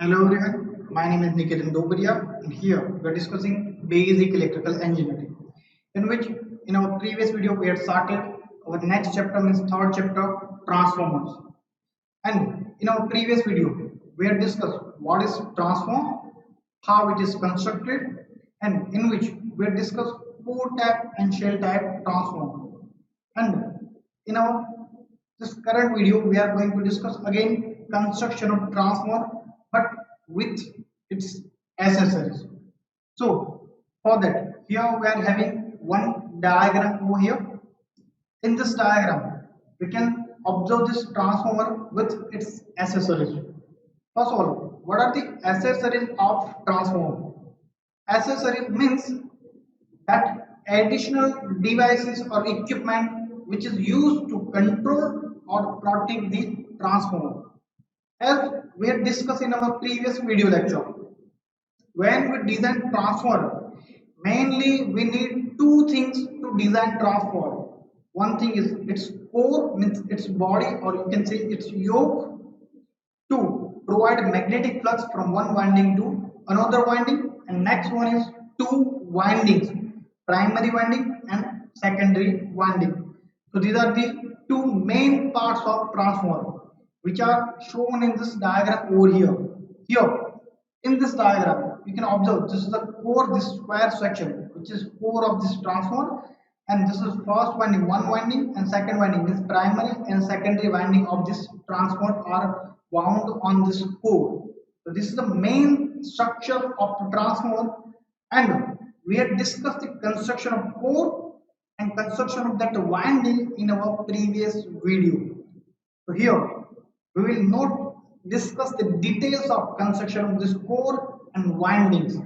Hello everyone, my name is Nikitan Dobaria and here we are discussing basic electrical engineering in which in our previous video we had started our next chapter means third chapter transformers, and in our previous video we had discussed what is transformer, how it is constructed, and in which we had discussed core type and shell type transformer. And in our this current video we are going to discuss again construction of transformer but with its accessories. So for that here we are having one diagram over here. In this diagram we can observe this transformer with its accessories. First of all, what are the accessories of transformer? Accessory means that additional devices or equipment which is used to control or protect the transformer. As we had discussed in our previous video lecture, when we design transformer, mainly we need two things to design transformer. One thing is its core, means its body, or you can say its yoke, to provide magnetic flux from one winding to another winding, and next one is two windings, primary winding and secondary winding. So these are the two main parts of transformer which are shown in this diagram over here. Here in this diagram you can observe this is the core, this square section which is core of this transformer, and this is first winding, one winding, and second winding, this primary and secondary winding of this transformer are wound on this core. So this is the main structure of the transformer, and we had discussed the construction of core and construction of that winding in our previous video. So here we will not discuss the details of construction of this core and windings.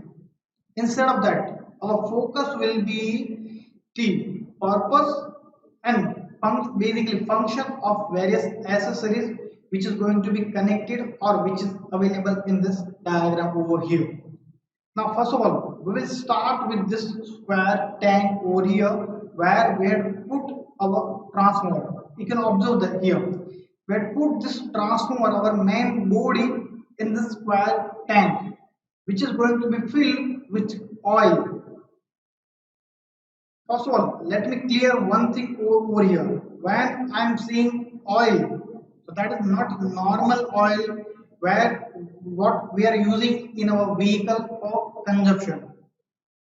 Instead of that, our focus will be the purpose and basically function of various accessories which is going to be connected or which is available in this diagram over here. Now, first of all, we will start with this square tank over here where we had put our transformer. You can observe that here. We had put this transformer, our main body, in this square tank, which is going to be filled with oil. First of all, let me clear one thing over here. When I am saying oil, so that is not normal oil where what we are using in our vehicle for consumption,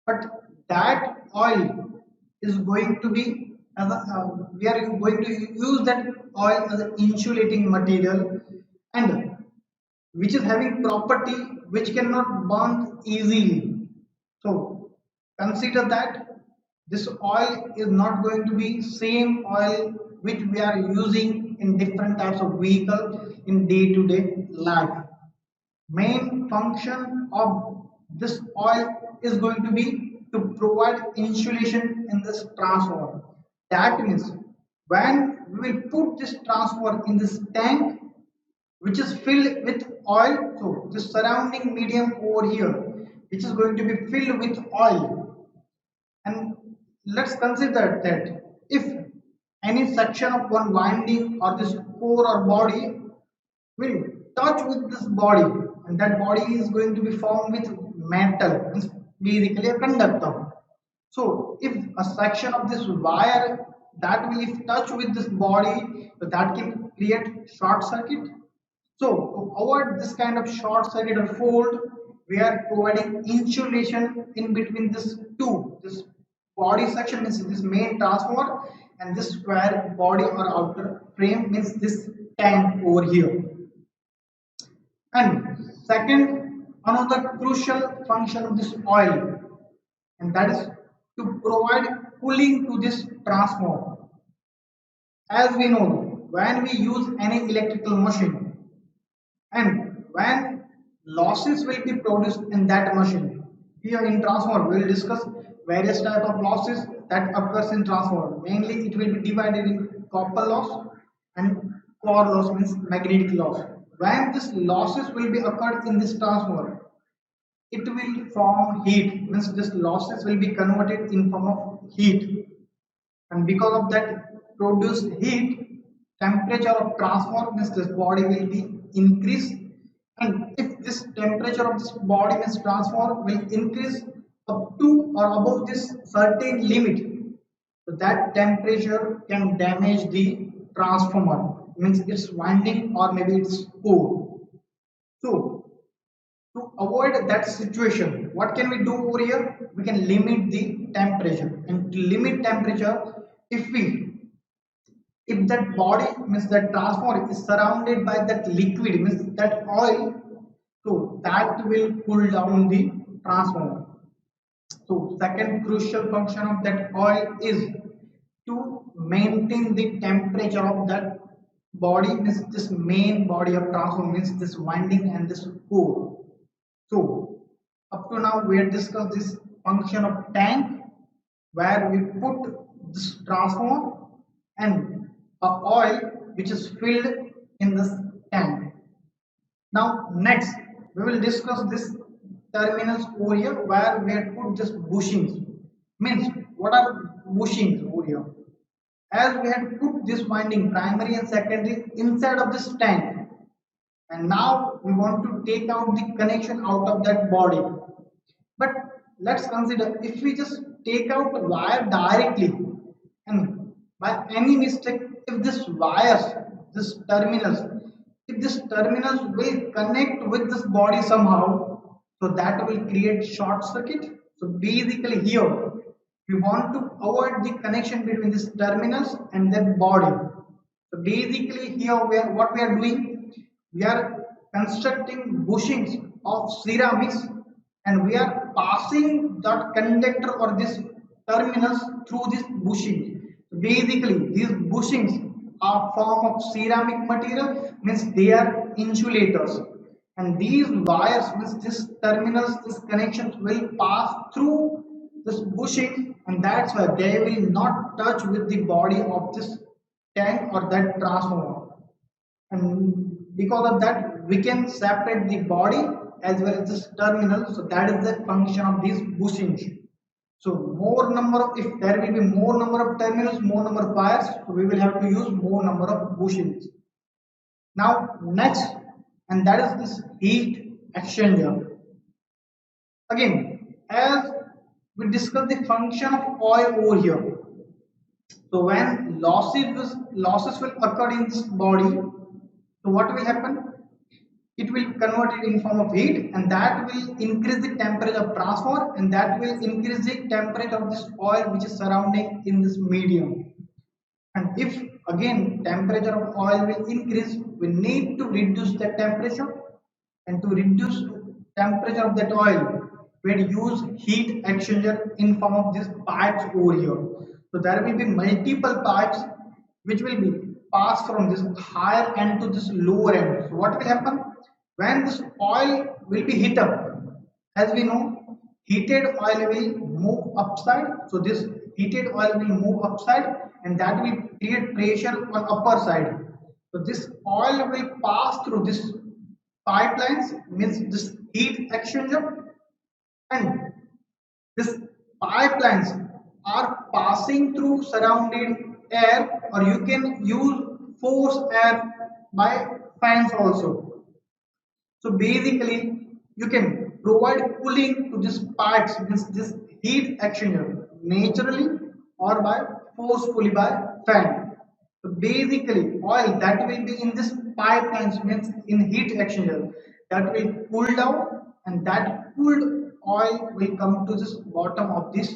but that oil is going to be as a, we are going to use that oil as an insulating material, and which is having property which cannot burn easily. So consider that this oil is not going to be same oil which we are using in different types of vehicle in day-to-day life. Main function of this oil is going to be to provide insulation in this transformer. That means when we will put this transformer in this tank which is filled with oil, so the surrounding medium over here which is going to be filled with oil, and let's consider that if any section of one winding or this core or body will touch with this body, and that body is going to be formed with metal, it's basically a conductor. So if a section of this wire that will if touch with this body, so that can create short circuit. So to avoid this kind of short circuit or fault, we are providing insulation in between this two. This body section means this main transformer, and this square body or outer frame means this tank over here. And second, another crucial function of this oil, and that is to provide cooling to this transformer. As we know, when we use any electrical machine, and when losses will be produced in that machine, here in transformer we will discuss various type of losses that occurs in transformer. Mainly it will be divided in copper loss and core loss, means magnetic loss. When this losses will be occurred in this transformer, it will form heat, means this losses will be converted in form of heat, and because of that produced heat, temperature of transformer means this body will be increased, And if this temperature of this body is transformed will increase up to or above this certain limit, so that temperature can damage the transformer, means its winding or maybe its core. So to avoid that situation, what can we do over here? We can limit the temperature, and to limit temperature, if we if that body means that transformer is surrounded by that liquid means that oil, so that will cool down the transformer. So second crucial function of that oil is to maintain the temperature of that body, means this main body of transformer, means this winding and this core. So up to now we have discussed this function of tank, where we put this transformer and a oil which is filled in this tank. Now next we will discuss this terminals over here, where we have put just bushings. Means what are bushings over here? As we had put this winding primary and secondary inside of this tank, and now we want to take out the connection out of that body. But let's consider if we just take out the wire directly, and by any mistake, if this wires, this terminals, if this terminals will connect with this body somehow, so that will create short circuit. So basically here we want to avoid the connection between this terminals and that body. So basically here what we are doing, we are constructing bushings of ceramics, and we are passing that conductor or this terminals through this bushing. Basically these bushings are form of ceramic material, means they are insulators, and these wires, means this terminals, this connections will pass through this bushing, and that's why they will not touch with the body of this tank or that transformer. And because of that we can separate the body as well as this terminal. So that is the function of these bushings. So more number of, if there will be more number of terminals, more number of wires, so we will have to use more number of bushings. Now next, and that is this heat exchanger. Again, as we discuss the function of oil over here, so when losses will occur in this body, so what will happen? It will convert it in form of heat, and that will increase the temperature of transformer, and that will increase the temperature of this oil which is surrounding in this medium. And if again temperature of oil will increase, we need to reduce the temperature, and to reduce temperature of that oil we use heat exchanger in form of these pipes over here. So there will be multiple pipes which will be passed from this higher end to this lower end. So what will happen when this oil will be heat up? As we know, heated oil will move upside. So this heated oil will move upside, and that will create pressure on upper side. So this oil will pass through this pipelines, means this heat exchanger, and these pipelines are passing through surrounding air, or you can use force air by fans also. So basically you can provide cooling to this pipes, means this heat exchanger, naturally or by forcefully by fan. So basically oil that will be in this pipelines, means in heat exchanger, that will cool down, and that cooled oil will come to this bottom of this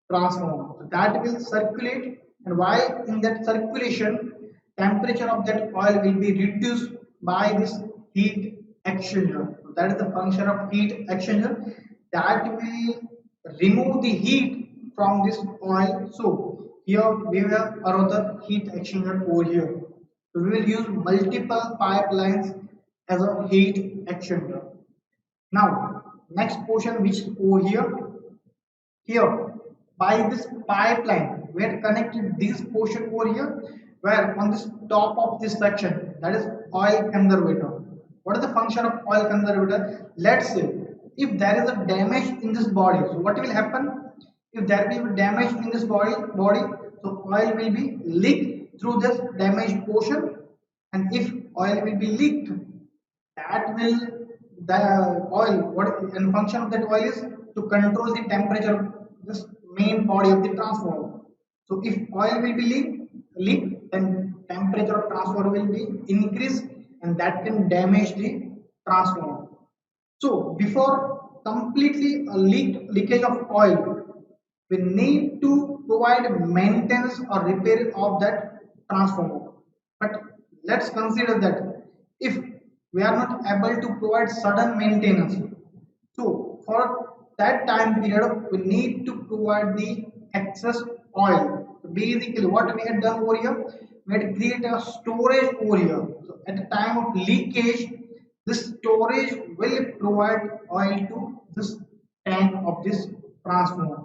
transformer. So that will circulate, and while in that circulation, temperature of that oil will be reduced by this heat exchanger. So that is the function of heat exchanger, that will remove the heat from this oil. So here we have another heat exchanger over here. So we will use multiple pipelines as a heat exchanger. Now next portion which is over here, here by this pipeline we had connected this portion over here, where on this top of this section, that is oil conservator. What is the function of oil conservator? Let's say if there is a damage in this body, so what will happen? If there will be damage in this body, so oil will be leaked through this damaged portion, and if oil will be leaked, that will the oil what and function of that oil is to control the temperature of this main body of the transformer. So if oil will be leak, then temperature of transformer will be increased, and that can damage the transformer. So before completely a leakage of oil, we need to provide maintenance or repair of that transformer. But let's consider that if we are not able to provide sudden maintenance, so for that time period we need to provide the excess oil. So basically what we had done over here, we had created a storage over here. So at the time of leakage, this storage will provide oil to this tank of this transformer.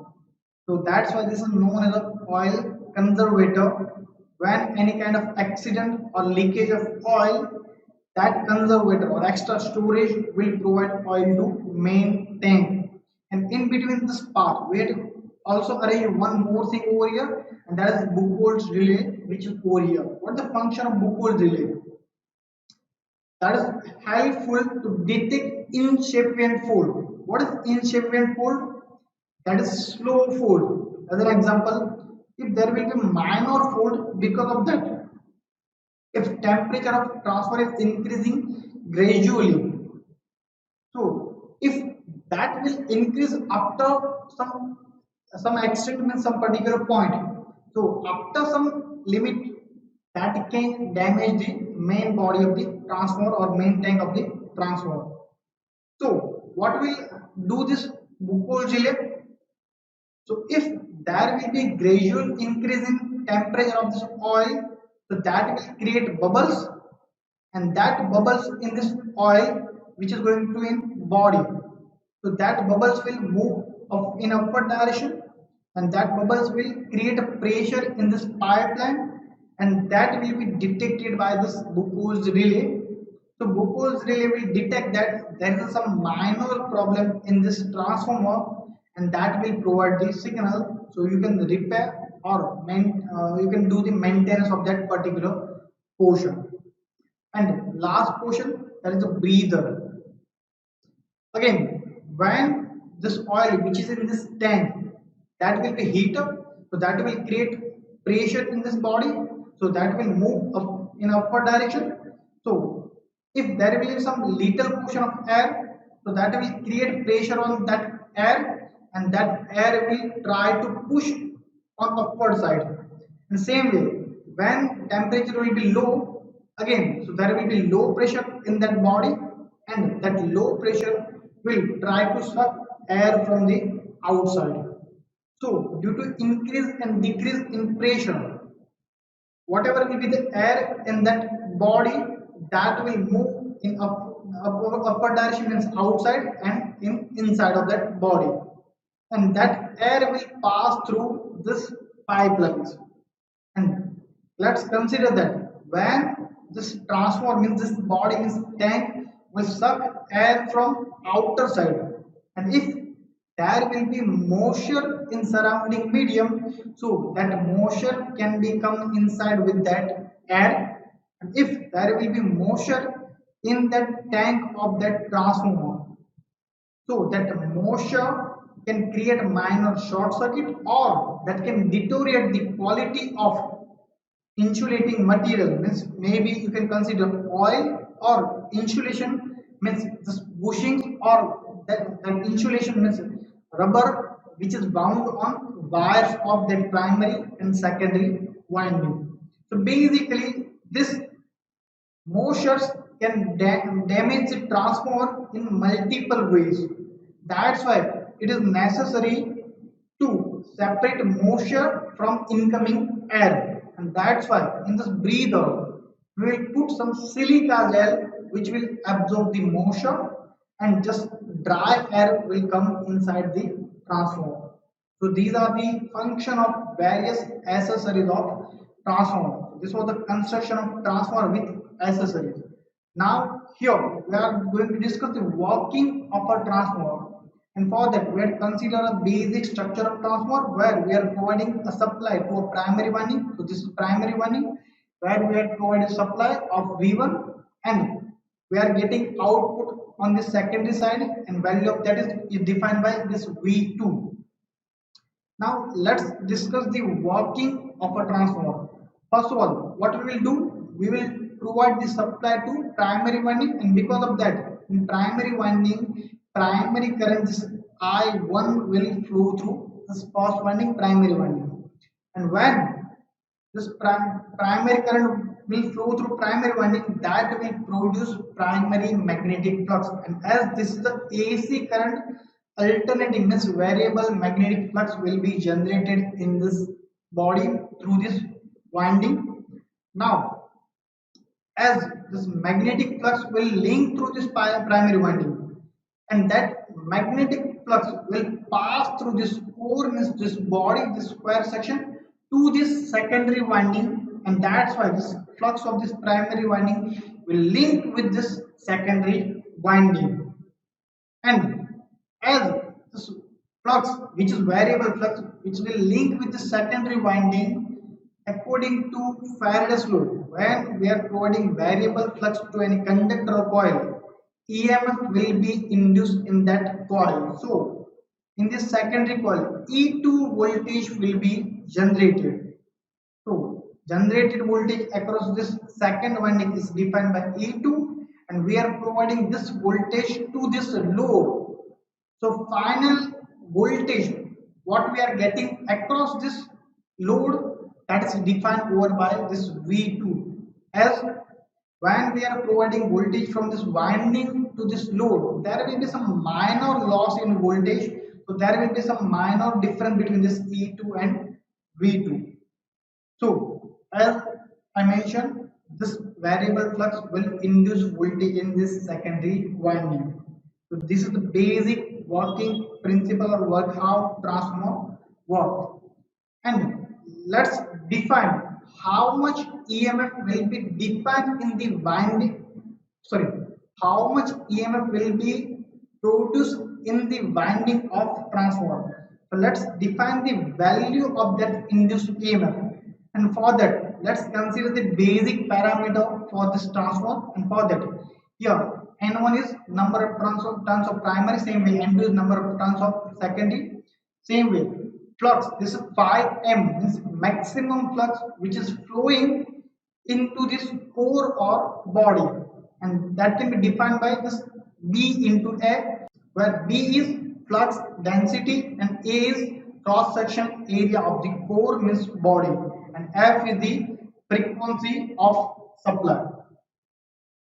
So that's why this is known as a oil conservator. When any kind of accident or leakage of oil, that conservator or extra storage will provide oil to main tank. And in between this part, we had also arrange one more thing over here, and that is Buchholz relay, which is over here. What is the function of Buchholz relay? That is helpful to detect incipient fault. What is incipient fault? That is slow fault. As an example, if there will be minor fault because of that, if temperature of transfer is increasing gradually, so if that will increase after some extent means some particular point, so after some limit, that can damage the main body of the transformer or main tank of the transformer. So what will do this Buchholz relay? So if there will be gradual increase in temperature of this oil, so that will create bubbles, and that bubbles in this oil which is going to in body. So that bubbles will move up in upward direction, and that bubbles will create a pressure in this pipeline, and that will be detected by this Buchholz relay. So Buchholz relay will detect that there is some minor problem in this transformer, and that will provide the signal. So you can repair or you can do the maintenance of that particular portion. And last portion, that is the breather. Again, when this oil which is in this tank, that will be heat up, so that will create pressure in this body, so that will move up in upward direction. So if there will be some little portion of air, so that will create pressure on that air, and that air will try to push on upward side. In the same way, when temperature will be low, again, so there will be low pressure in that body, and that low pressure will try to suck air from the outside. So due to increase and decrease in pressure, whatever will be the air in that body, that will move in upper direction means outside and in inside of that body, and that air will pass through this pipelines. And let's consider that when this transformer means this body means tank will suck air from outer side, and if there will be moisture in surrounding medium, so that moisture can become inside with that air, and if there will be moisture in that tank of that transformer, so that moisture can create a minor short circuit, or that can deteriorate the quality of insulating material. Means maybe you can consider oil or insulation means this bushing, or that insulation means rubber which is bound on wires of that primary and secondary winding. So basically this motions can damage the transformer in multiple ways. That's why it is necessary to separate moisture from incoming air. And that's why in this breather, we will put some silica gel which will absorb the moisture, and just dry air will come inside the transformer. So these are the function of various accessories of transformer. This was the construction of transformer with accessories. Now here we are going to discuss the working of a transformer, and for that we have consider a basic structure of transformer where we are providing a supply to a primary winding. So this is primary winding where we are providing supply of V1, and we are getting output on the secondary side, and value of that is defined by this V2. Now let's discuss the working of a transformer. First of all, what we will do, we will provide the supply to primary winding, and because of that, in primary winding, primary current this I1 will flow through this first winding, primary winding. And when this primary current will flow through primary winding, that will produce primary magnetic flux. And as this is the AC current, alternating means variable magnetic flux will be generated in this body through this winding. Now, as this magnetic flux will link through this primary winding, and that magnetic flux will pass through this core, means this body, this square section, to this secondary winding, and that's why this flux of this primary winding will link with this secondary winding. And as this flux, which is variable flux, which will link with the secondary winding, according to Faraday's law, when we are providing variable flux to any conductor or coil, EMF will be induced in that coil. So, in this secondary coil, E2 voltage will be generated. So, generated voltage across this second winding is defined by E2, and we are providing this voltage to this load. So, final voltage, what we are getting across this load, that is defined over by this V2. As when we are providing voltage from this winding to this load, there will be some minor loss in voltage. So, there will be some minor difference between this E2 and V2. So, as I mentioned, this variable flux will induce voltage in this secondary winding. So, this is the basic working principle or work how transformer works. And let's define how much EMF will be defined in the winding. Sorry, how much EMF will be produced in the winding of transformer. So let's define the value of that induced EMF. And for that, let's consider the basic parameter for this transformer. And for that, here N1 is number of turns of primary, same way N2 is number of turns of secondary, same way. Flux, this is 5M, this maximum flux which is flowing into this core or body, and that can be defined by this B into A, where B is flux density and A is cross section area of the core, means body, and F is the frequency of supply.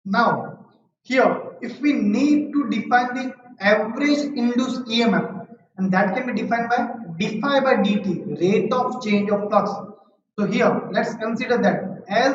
Now, here, if we need to define the average induced EMF, and that can be defined by d phi by dt, rate of change of flux. So here, let's consider that as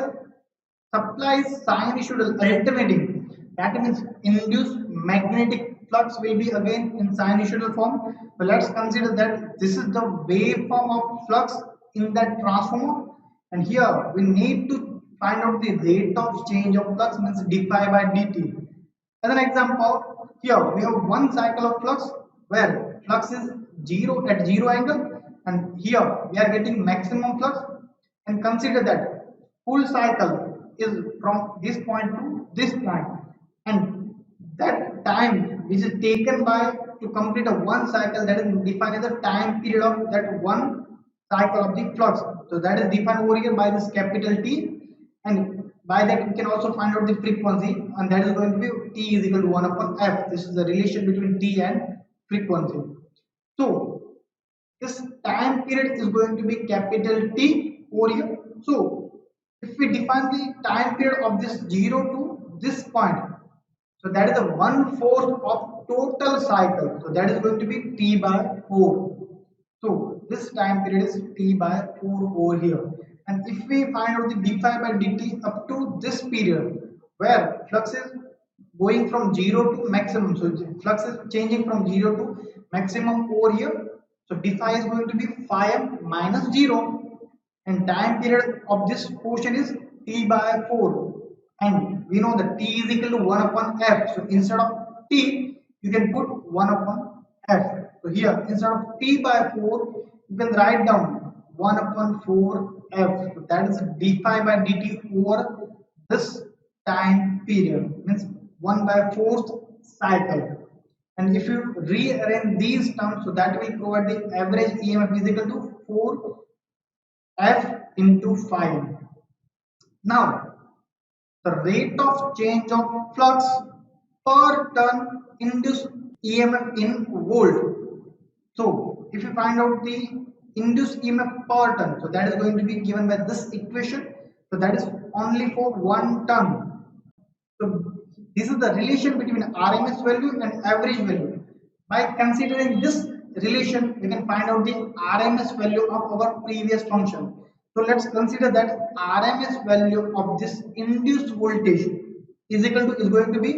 supply is sinusoidal alternating, that means induced magnetic flux will be again in sinusoidal form. But let's consider that this is the waveform of flux in that transformer, and here we need to find out the rate of change of flux, means d phi by dt. As an example, here we have one cycle of flux where flux is 0 at 0 angle, and here we are getting maximum flux, and consider that full cycle is from this point to this point, and that time which is taken by to complete a one cycle, that is defined as the time period of that one cycle of the flux. So that is defined over here by this capital T, and by that we can also find out the frequency, and that is going to be T is equal to 1 upon F. This is the relation between T and frequency. So this time period is going to be capital T over here. So if we define the time period of this 0 to this point, so that is the 1/4 of total cycle. So that is going to be T by 4. So this time period is T by 4 over here. And if we find out the d phi by dt up to this period, where flux is going from 0 to maximum, so flux is changing from 0 to maximum over here, so d phi is going to be phi m minus 0, and time period of this portion is T by 4, and we know that T is equal to 1 upon F. So instead of T, you can put 1 upon F. So here, instead of T by 4, you can write down 1 upon 4 F. So that is d phi by dt over this time period. Means 1 by 4th cycle. And if you rearrange these terms, so that will provide the average EMF is equal to 4F into 5. Now, the rate of change of flux per turn induced EMF in volt. So, if you find out the induced EMF per turn, so that is going to be given by this equation. So that is only for 1 turn. So this is the relation between RMS value and average value. By considering this relation, we can find out the RMS value of our previous function. So let's consider that RMS value of this induced voltage is going to be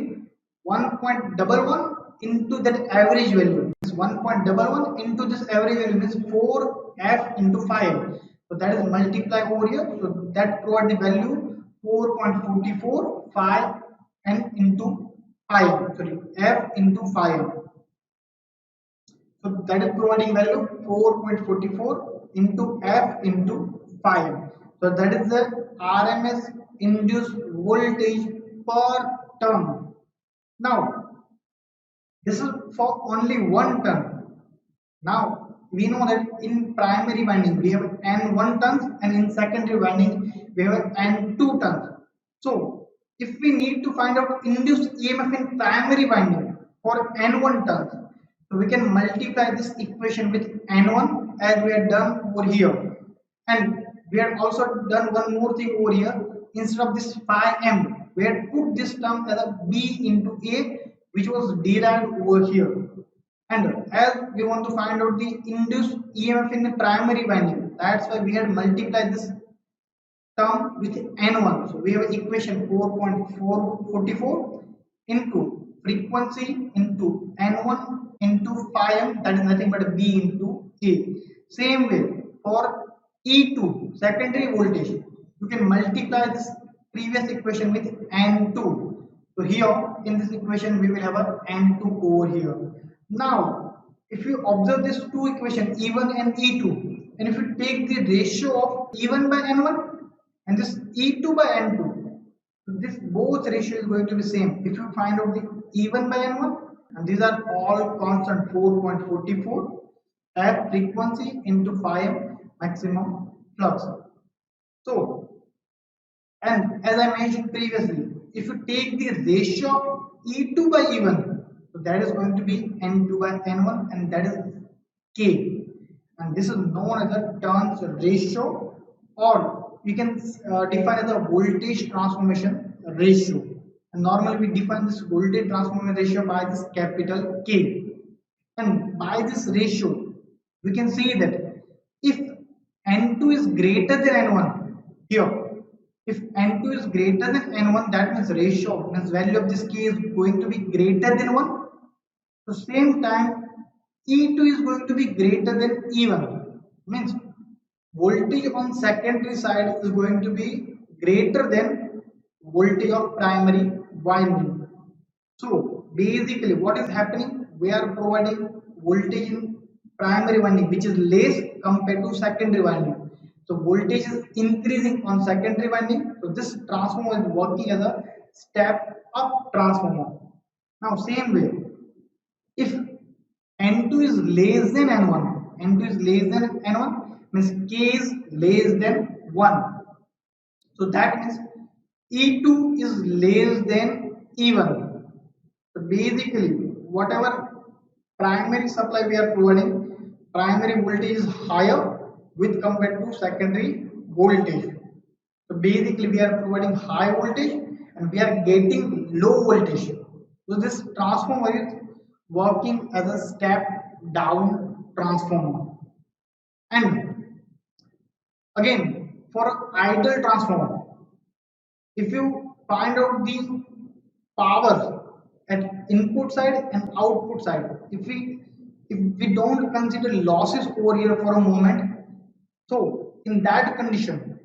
1.11 into that average value. 1.11 into this average value means 4F into 5. So that is multiply over here. So that provide the value 4.44 5 and into 5. Sorry, F into 5. So that is providing value 4.44 into F into 5. So that is the RMS induced voltage per turn. Now, this is for only 1 turn. Now, we know that in primary winding we have N1 turns and in secondary winding we have N2 turns. So, if we need to find out induced EMF in primary winding for N1 turns, so we can multiply this equation with N1 as we had done over here. And we had also done one more thing over here. Instead of this phi m, we had put this term as a B into A, which was derived over here. And as we want to find out the induced EMF in the primary winding, that's why we had multiplied this term with N1. So we have equation 4.444 into frequency into N1 into phi m, that is nothing but B into A. Same way for E2, secondary voltage, you can multiply this previous equation with N2. So here in this equation we will have a N2 over here. Now, if you observe these two equations, E1 and E2, and if you take the ratio of E1 by N1 and this E2 by N2, so this both ratio is going to be same. If you find out the E1 by N1, and these are all constant 4.44 at frequency into phi m maximum flux. So, and as I mentioned previously, if you take the ratio of E2 by E1, so that is going to be N2 by N1 and that is K. And this is known as a turns ratio, or we can define as a voltage transformation ratio. And normally we define this voltage transformation ratio by this capital K. And by this ratio, we can see that if N2 is greater than N1, here, if N2 is greater than N1, that means ratio, means value of this K is going to be greater than 1. So same time, E2 is going to be greater than E1, means voltage on secondary side is going to be greater than voltage of primary winding. So basically what is happening, we are providing voltage in primary winding which is less compared to secondary winding. So voltage is increasing on secondary winding. So this transformer is working as a step up transformer. Now same way, if N2 is less than N1, N2 is less than N1 means K is less than 1. So that means E2 is less than E1. So basically, whatever primary supply we are providing, primary voltage is higher with compared to secondary voltage. So basically, we are providing high voltage and we are getting low voltage. So this transformer is working as a step down transformer. And again, for idle transformer, if you find out the power at input side and output side, if we don't consider losses over here for a moment, so in that condition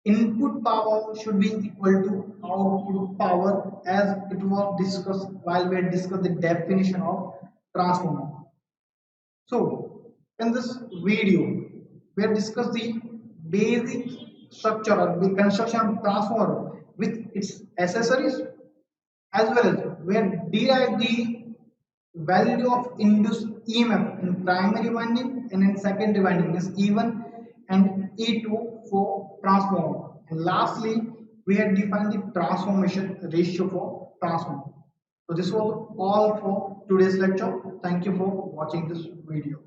input power should be equal to output power, as it was discussed while we had discussed the definition of transformer. So in this video we have discussed the basic structure or the construction of transformer with its accessories, as well as we have derived the value of induced EMF in primary winding and in secondary winding is E1 and E2 for transformer. And lastly, we have defined the transformation ratio for transformer. So this was all for today's lecture. Thank you for watching this video.